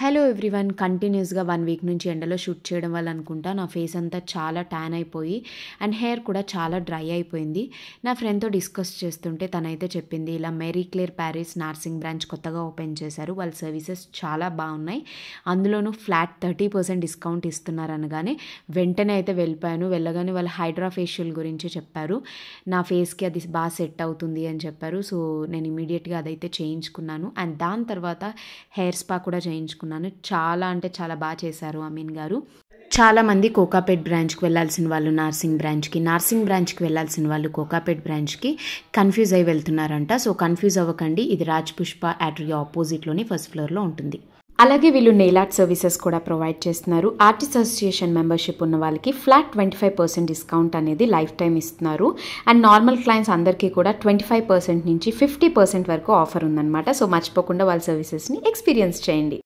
Hello everyone. కంటిన్యూస్గా 1 week నుంచి ఎండలో షూట్ చేయడం వల్ల అనుకుంటా నా ఫేస్ అంతా చాలా ట్యాన్ అయిపోయి అండ్ హెయిర్ కూడా చాలా డ్రై అయిపోయింది. నా ఫ్రెండ్తో డిస్కస్ చేస్తుంటే తనైతే చెప్పింది, ఇలా Mary Claire Paris Narsingi branch కొత్తగా ఓపెన్ చేశారు, వాళ్ళ సర్వీసెస్ చాలా బాగున్నాయి, అందులోనూ ఫ్లాట్ 30% డిస్కౌంట్ ఇస్తున్నారు అనగానే వెంటనే అయితే వెళ్ళిపోయాను. వెళ్ళగానే వాళ్ళు హైడ్రా ఫేషియల్ గురించి చెప్పారు. నా ఫేస్కి అది బాగా సెట్ అవుతుంది అని చెప్పారు. సో నేను ఇమీడియట్గా అదైతే చేయించుకున్నాను. అండ్ దాని తర్వాత హెయిర్ స్పా కూడా చేయించుకున్నాను. చాలా అంటే చాలా బాగా చేశారు అమీన్ గారు. చాలామంది కోకాపేట్ బ్రాంచ్కి వెళ్ళాల్సిన వాళ్ళు నార్సింగ్ బ్రాంచ్కి వెళ్ళాల్సిన వాళ్ళు కోకాపేట్ బ్రాంచ్కి కన్ఫ్యూజ్ అయి వెళ్తున్నారంట. సో కన్ఫ్యూజ్ అవ్వకండి, ఇది రాజ్ పుష్ప యాట్రీ ఆపోజిట్లోని ఫస్ట్ ఫ్లోర్లో ఉంటుంది. అలాగే వీళ్ళు నెయిల్ ఆర్ట్ సర్వీసెస్ కూడా ప్రొవైడ్ చేస్తున్నారు. ఆర్టిస్ట్ అసోసియేషన్ మెంబర్షిప్ ఉన్న వాళ్ళకి ఫ్లాట్ 25% డిస్కౌంట్ అనేది లైఫ్ టైం ఇస్తున్నారు. అండ్ నార్మల్ క్లయింట్స్ అందరికీ కూడా 25% నుంచి 50% వరకు ఆఫర్ ఉందన్నమాట. సో మర్చిపోకుండా వాళ్ళ సర్వీసెస్ని ఎక్స్పీరియన్స్ చేయండి.